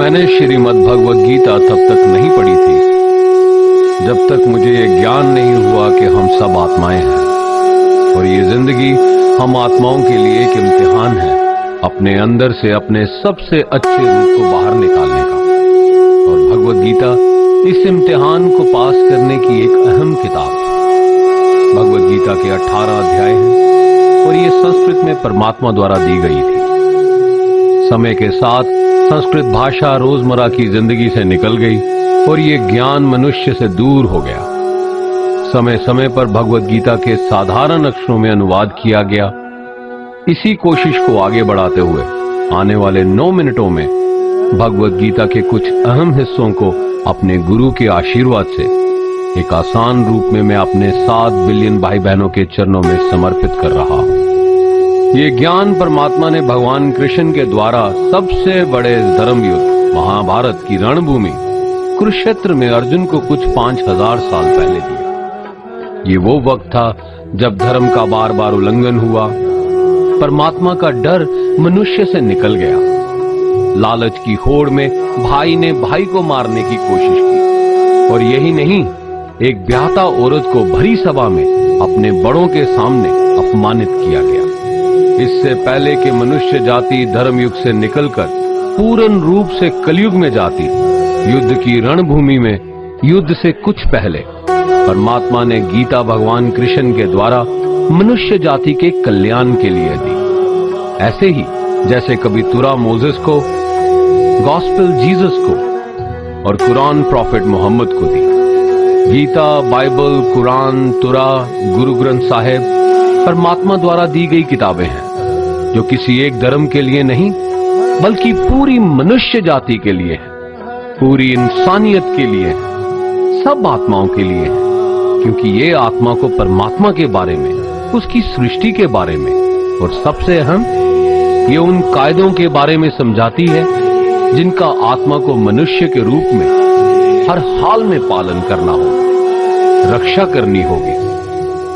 मैंने श्रीमद् भगवद गीता तब तक नहीं पढ़ी थी जब तक मुझे ये ज्ञान नहीं हुआ कि हम सब आत्माएं हैं और ये जिंदगी हम आत्माओं के लिए एक इम्तिहान है अपने अंदर से अपने सबसे अच्छे रूप को बाहर निकालने का। और भगवद गीता इस इम्तिहान को पास करने की एक अहम किताब है। भगवद गीता के 18 अध्याय हैं और ये संस्कृत में परमात्मा द्वारा दी गई थी। समय के साथ संस्कृत भाषा रोजमर्रा की जिंदगी से निकल गई और ये ज्ञान मनुष्य से दूर हो गया। समय समय पर भगवद गीता के साधारण अक्षरों में अनुवाद किया गया। इसी कोशिश को आगे बढ़ाते हुए आने वाले 9 मिनटों में भगवद गीता के कुछ अहम हिस्सों को अपने गुरु के आशीर्वाद से एक आसान रूप में मैं अपने 7 बिलियन भाई बहनों के चरणों में समर्पित कर रहा हूं। ये ज्ञान परमात्मा ने भगवान कृष्ण के द्वारा सबसे बड़े धर्म युद्ध महाभारत की रणभूमि कुरुक्षेत्र में अर्जुन को कुछ 5000 साल पहले दिया। ये वो वक्त था जब धर्म का बार बार उल्लंघन हुआ, परमात्मा का डर मनुष्य से निकल गया। लालच की होड़ में भाई ने भाई को मारने की कोशिश की और यही नहीं, एक ब्याहता औरत को भरी सभा में अपने बड़ों के सामने अपमानित किया गया। इससे पहले कि मनुष्य जाति धर्म युग से निकलकर पूर्ण रूप से कलयुग में जाती, युद्ध की रणभूमि में युद्ध से कुछ पहले परमात्मा ने गीता भगवान कृष्ण के द्वारा मनुष्य जाति के कल्याण के लिए दी। ऐसे ही जैसे कभी तुरा मोसेस को, गॉस्पेल जीसस को और कुरान प्रॉफिट मोहम्मद को दी। गीता, बाइबल, कुरान, तुरा, गुरु ग्रंथ साहिब परमात्मा द्वारा दी गई किताबें हैं जो किसी एक धर्म के लिए नहीं बल्कि पूरी मनुष्य जाति के लिए है, पूरी इंसानियत के लिए है, सब आत्माओं के लिए है। क्योंकि ये आत्मा को परमात्मा के बारे में, उसकी सृष्टि के बारे में और सबसे अहम ये उन कायदों के बारे में समझाती है जिनका आत्मा को मनुष्य के रूप में हर हाल में पालन करना होगा, रक्षा करनी होगी।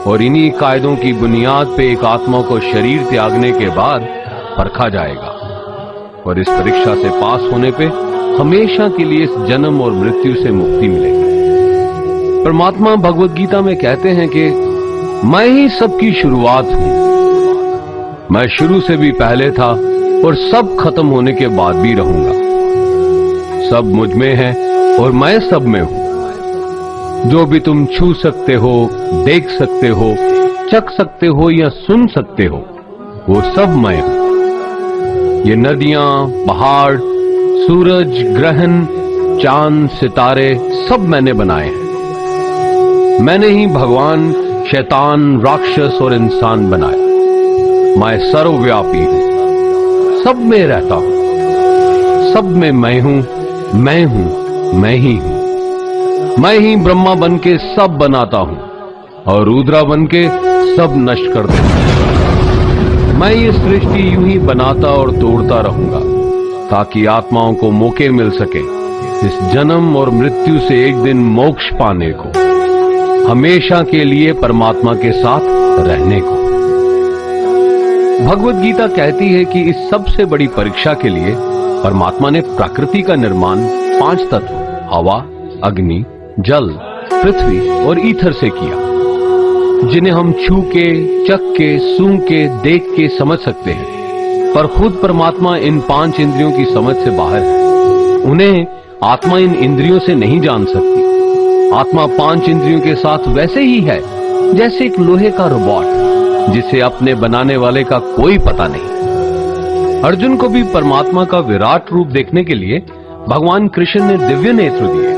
और इन्हीं कायदों की बुनियाद पे एक आत्मा को शरीर त्यागने के बाद परखा जाएगा और इस परीक्षा से पास होने पे हमेशा के लिए इस जन्म और मृत्यु से मुक्ति मिलेगी। परमात्मा भगवद गीता में कहते हैं कि मैं ही सबकी शुरुआत हूं, मैं शुरू से भी पहले था और सब खत्म होने के बाद भी रहूंगा। सब मुझ में है और मैं सब में हूं। जो भी तुम छू सकते हो, देख सकते हो, चख सकते हो या सुन सकते हो, वो सब मैं हूं। ये नदियां, पहाड़, सूरज, ग्रहण, चांद, सितारे सब मैंने बनाए हैं। मैंने ही भगवान, शैतान, राक्षस और इंसान बनाए। मैं सर्वव्यापी हूं, सब में रहता हूं, सब में मैं हूं, मैं ही हूं। मैं ही ब्रह्मा बन के सब बनाता हूं और रुद्रा बन के सब नष्ट कर देता हूं। मैं ये सृष्टि यूं ही बनाता और तोड़ता रहूंगा ताकि आत्माओं को मौके मिल सके इस जन्म और मृत्यु से एक दिन मोक्ष पाने को, हमेशा के लिए परमात्मा के साथ रहने को। भगवद गीता कहती है कि इस सबसे बड़ी परीक्षा के लिए परमात्मा ने प्रकृति का निर्माण 5 तत्व हवा, अग्नि, जल, पृथ्वी और ईथर से किया, जिन्हें हम छू के, चख के, सूंघ के, देख के समझ सकते हैं। पर खुद परमात्मा इन 5 इंद्रियों की समझ से बाहर है। उन्हें आत्मा इन इंद्रियों से नहीं जान सकती। आत्मा 5 इंद्रियों के साथ वैसे ही है जैसे एक लोहे का रोबोट जिसे अपने बनाने वाले का कोई पता नहीं। अर्जुन को भी परमात्मा का विराट रूप देखने के लिए भगवान कृष्ण ने दिव्य नेत्र दिए।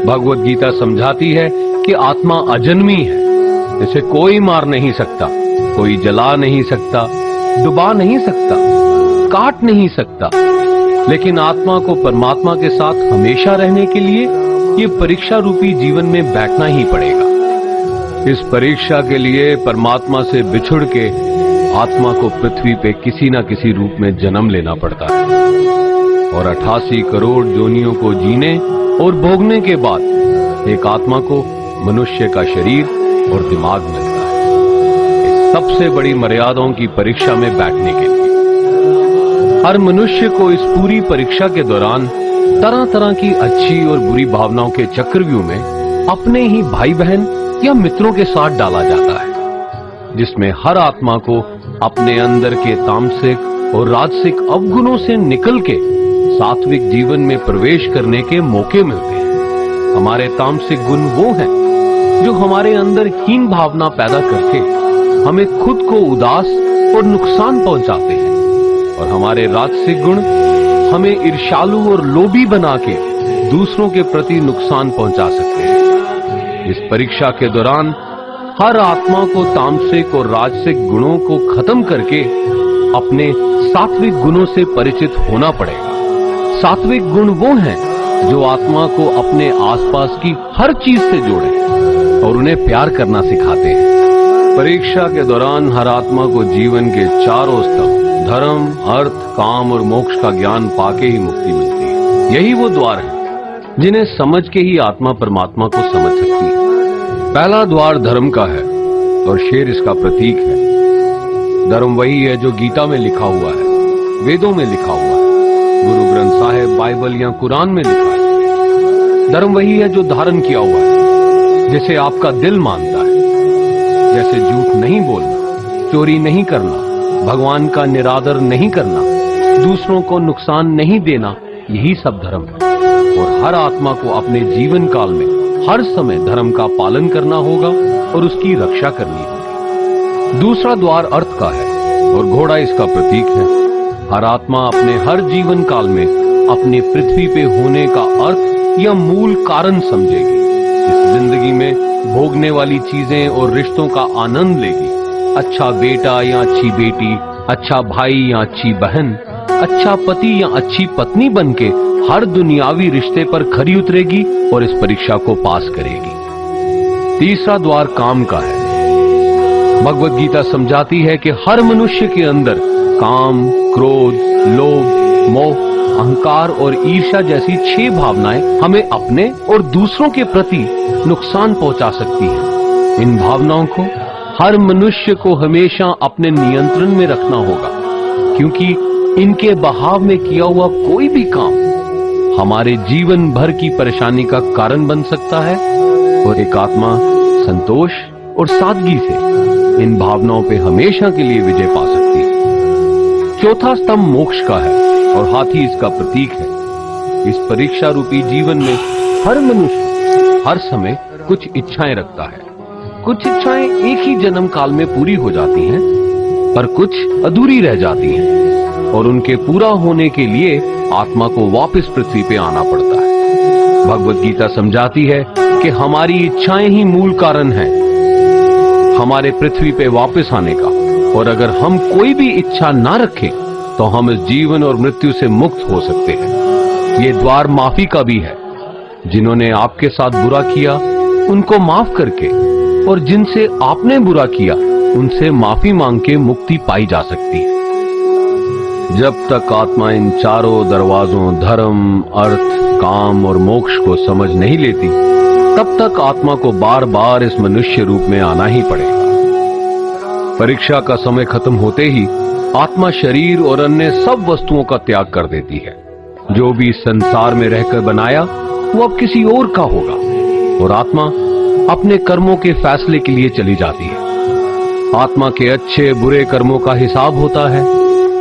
भगवद गीता समझाती है कि आत्मा अजन्मी है, इसे कोई मार नहीं सकता, कोई जला नहीं सकता, डुबा नहीं सकता, काट नहीं सकता। लेकिन आत्मा को परमात्मा के साथ हमेशा रहने के लिए ये परीक्षा रूपी जीवन में बैठना ही पड़ेगा। इस परीक्षा के लिए परमात्मा से बिछुड़ के आत्मा को पृथ्वी पे किसी न किसी रूप में जन्म लेना पड़ता है और 88 करोड़ योनियों को जीने और भोगने के बाद एक आत्मा को मनुष्य का शरीर और दिमाग मिलता है इस सबसे बड़ी मर्यादाओं की परीक्षा में बैठने के लिए। हर मनुष्य को इस पूरी परीक्षा के दौरान तरह तरह की अच्छी और बुरी भावनाओं के चक्रव्यूह में अपने ही भाई बहन या मित्रों के साथ डाला जाता है, जिसमें हर आत्मा को अपने अंदर के तामसिक और राजसिक अवगुणों से निकल के सात्विक जीवन में प्रवेश करने के मौके मिलते हैं। हमारे तामसिक गुण वो हैं जो हमारे अंदर हीन भावना पैदा करके हमें खुद को उदास और नुकसान पहुंचाते हैं, और हमारे राजसिक गुण हमें ईर्ष्यालु और लोभी बना के दूसरों के प्रति नुकसान पहुंचा सकते हैं। इस परीक्षा के दौरान हर आत्मा को तामसिक और राजसिक गुणों को खत्म करके अपने सात्विक गुणों से परिचित होना पड़ेगा। सात्विक गुण वो हैं जो आत्मा को अपने आसपास की हर चीज से जोड़े और उन्हें प्यार करना सिखाते हैं। परीक्षा के दौरान हर आत्मा को जीवन के चारों स्तंभ धर्म, अर्थ, काम और मोक्ष का ज्ञान पाके ही मुक्ति मिलती है। यही वो द्वार है जिन्हें समझ के ही आत्मा परमात्मा को समझ सकती है। पहला द्वार धर्म का है और शेर इसका प्रतीक है। धर्म वही है जो गीता में लिखा हुआ है, वेदों में लिखा हुआ है, गुरु ग्रंथ साहिब, बाइबल या कुरान में लिखा है। धर्म वही है जो धारण किया हुआ है, जिसे आपका दिल मानता है, जैसे झूठ नहीं बोलना, चोरी नहीं करना, भगवान का निरादर नहीं करना, दूसरों को नुकसान नहीं देना, यही सब धर्म है। और हर आत्मा को अपने जीवन काल में हर समय धर्म का पालन करना होगा और उसकी रक्षा करनी होगी। दूसरा द्वार अर्थ का है और घोड़ा इसका प्रतीक है। हर आत्मा अपने हर जीवन काल में अपने पृथ्वी पे होने का अर्थ या मूल कारण समझेगी। इस जिंदगी में भोगने वाली चीजें और रिश्तों का आनंद लेगी। अच्छा बेटा या अच्छी बेटी, अच्छा भाई या अच्छी बहन, अच्छा पति या अच्छी पत्नी बनके हर दुनियावी रिश्ते पर खरी उतरेगी और इस परीक्षा को पास करेगी। तीसरा द्वार काम का है। भगवत गीता समझाती है कि हर मनुष्य के अंदर काम, क्रोध, लोभ, मोह, अहंकार और ईर्ष्या जैसी 6 भावनाएं हमें अपने और दूसरों के प्रति नुकसान पहुंचा सकती हैं। इन भावनाओं को हर मनुष्य को हमेशा अपने नियंत्रण में रखना होगा, क्योंकि इनके बहाव में किया हुआ कोई भी काम हमारे जीवन भर की परेशानी का कारण बन सकता है और एक आत्मा संतोष और सादगी से इन भावनाओं पे हमेशा के लिए विजय पा सकती है। चौथा स्तंभ मोक्ष का है और हाथी इसका प्रतीक है। इस परीक्षा रूपी जीवन में हर मनुष्य हर समय कुछ इच्छाएं रखता है। कुछ इच्छाएं एक ही जन्म काल में पूरी हो जाती हैं, पर कुछ अधूरी रह जाती हैं और उनके पूरा होने के लिए आत्मा को वापस पृथ्वी पे आना पड़ता है। भगवत गीता समझाती है कि हमारी इच्छाएं ही मूल कारण हैं हमारे पृथ्वी पे वापस आने का, और अगर हम कोई भी इच्छा ना रखें तो हम इस जीवन और मृत्यु से मुक्त हो सकते हैं। ये द्वार माफी का भी है। जिन्होंने आपके साथ बुरा किया उनको माफ करके और जिनसे आपने बुरा किया उनसे माफी मांग के मुक्ति पाई जा सकती है। जब तक आत्मा इन चारों दरवाजों धर्म, अर्थ, काम और मोक्ष को समझ नहीं लेती, तब तक आत्मा को बार बार इस मनुष्य रूप में आना ही पड़ेगा। परीक्षा का समय खत्म होते ही आत्मा शरीर और अन्य सब वस्तुओं का त्याग कर देती है। जो भी संसार में रहकर बनाया वो अब किसी और का होगा और आत्मा अपने कर्मों के फैसले के लिए चली जाती है। आत्मा के अच्छे बुरे कर्मों का हिसाब होता है।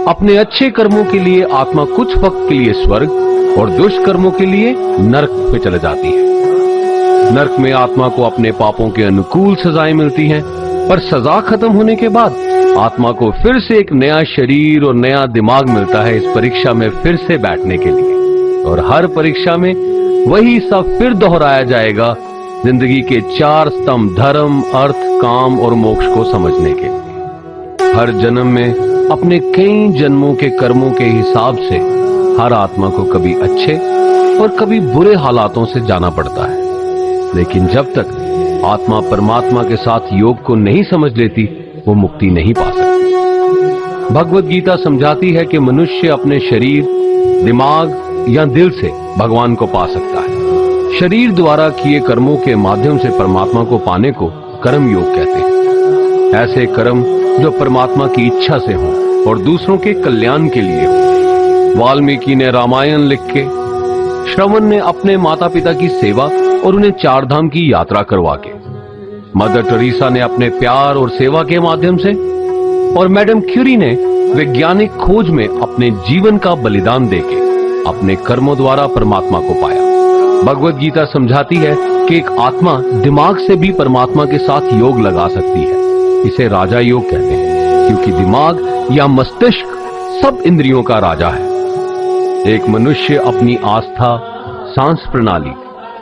अपने अच्छे कर्मों के लिए आत्मा कुछ वक्त के लिए स्वर्ग और दुष्कर्मों के लिए नरक में चले जाती है। नरक में आत्मा को अपने पापों के अनुकूल सजाएं मिलती हैं, पर सजा खत्म होने के बाद आत्मा को फिर से एक नया शरीर और नया दिमाग मिलता है इस परीक्षा में फिर से बैठने के लिए। और हर परीक्षा में वही सब फिर दोहराया जाएगा, जिंदगी के 4 स्तंभ धर्म, अर्थ, काम और मोक्ष को समझने के लिए। हर जन्म में अपने कई जन्मों के कर्मों के हिसाब से हर आत्मा को कभी अच्छे और कभी बुरे हालातों से जाना पड़ता है, लेकिन जब तक आत्मा परमात्मा के साथ योग को नहीं समझ लेती वो मुक्ति नहीं पा सकती। भगवत गीता समझाती है कि मनुष्य अपने शरीर, दिमाग या दिल से भगवान को पा सकता है। शरीर द्वारा किए कर्मों के माध्यम से परमात्मा को पाने को कर्म योग कहते हैं। ऐसे कर्म जो परमात्मा की इच्छा से हो और दूसरों के कल्याण के लिए हो। वाल्मीकि ने रामायण लिख के श्रवण ने अपने माता पिता की सेवा और उन्हें चार धाम की यात्रा करवा के, मदर टेरेसा ने अपने प्यार और सेवा के माध्यम से, और मैडम क्यूरी ने वैज्ञानिक खोज में अपने जीवन का बलिदान देके अपने कर्मों द्वारा परमात्मा को पाया। भगवत गीता समझाती है कि एक आत्मा दिमाग से भी परमात्मा के साथ योग लगा सकती है। इसे राजा योग कहते हैं, क्योंकि दिमाग या मस्तिष्क सब इंद्रियों का राजा है। एक मनुष्य अपनी आस्था, सांस प्रणाली,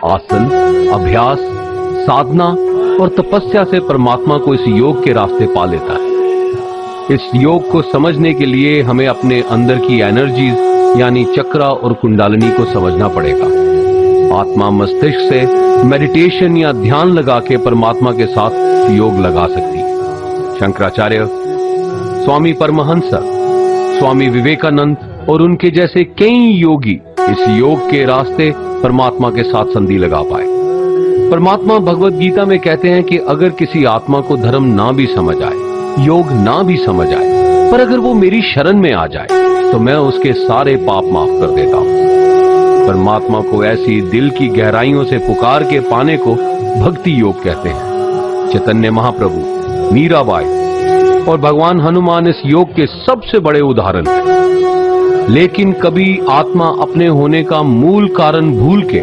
आसन, अभ्यास, साधना और तपस्या से परमात्मा को इस योग के रास्ते पा लेता है। इस योग को समझने के लिए हमें अपने अंदर की एनर्जीज यानी चक्रा और कुंडलिनी को समझना पड़ेगा। आत्मा मस्तिष्क से मेडिटेशन या ध्यान लगा के परमात्मा के साथ योग लगा सकती है। शंकराचार्य, स्वामी परमहंस, स्वामी विवेकानंद और उनके जैसे कई योगी इस योग के रास्ते परमात्मा के साथ संधि लगा पाए। परमात्मा भगवत गीता में कहते हैं कि अगर किसी आत्मा को धर्म ना भी समझ आए, योग ना भी समझ आए, पर अगर वो मेरी शरण में आ जाए तो मैं उसके सारे पाप माफ कर देता हूं। परमात्मा को ऐसी दिल की गहराइयों से पुकार के पाने को भक्ति योग कहते हैं। चैतन्य महाप्रभु, मीराबाई और भगवान हनुमान इस योग के सबसे बड़े उदाहरण हैं। लेकिन कभी आत्मा अपने होने का मूल कारण भूल के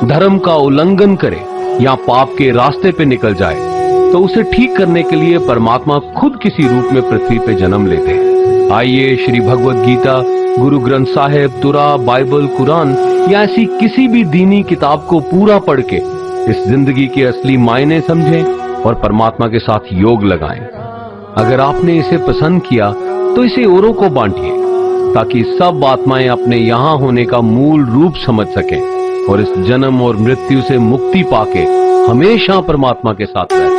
धर्म का उल्लंघन करे या पाप के रास्ते पे निकल जाए तो उसे ठीक करने के लिए परमात्मा खुद किसी रूप में पृथ्वी पे जन्म लेते हैं। आइए श्री भगवत गीता, गुरु ग्रंथ साहिब, तुरा, बाइबल, कुरान या ऐसी किसी भी दीनी किताब को पूरा पढ़ के इस जिंदगी के असली मायने समझें और परमात्मा के साथ योग लगाएं। अगर आपने इसे पसंद किया तो इसे औरों को बांटिए ताकि सब आत्माएं अपने यहाँ होने का मूल रूप समझ सकें और इस जन्म और मृत्यु से मुक्ति पाके हमेशा परमात्मा के साथ रहें।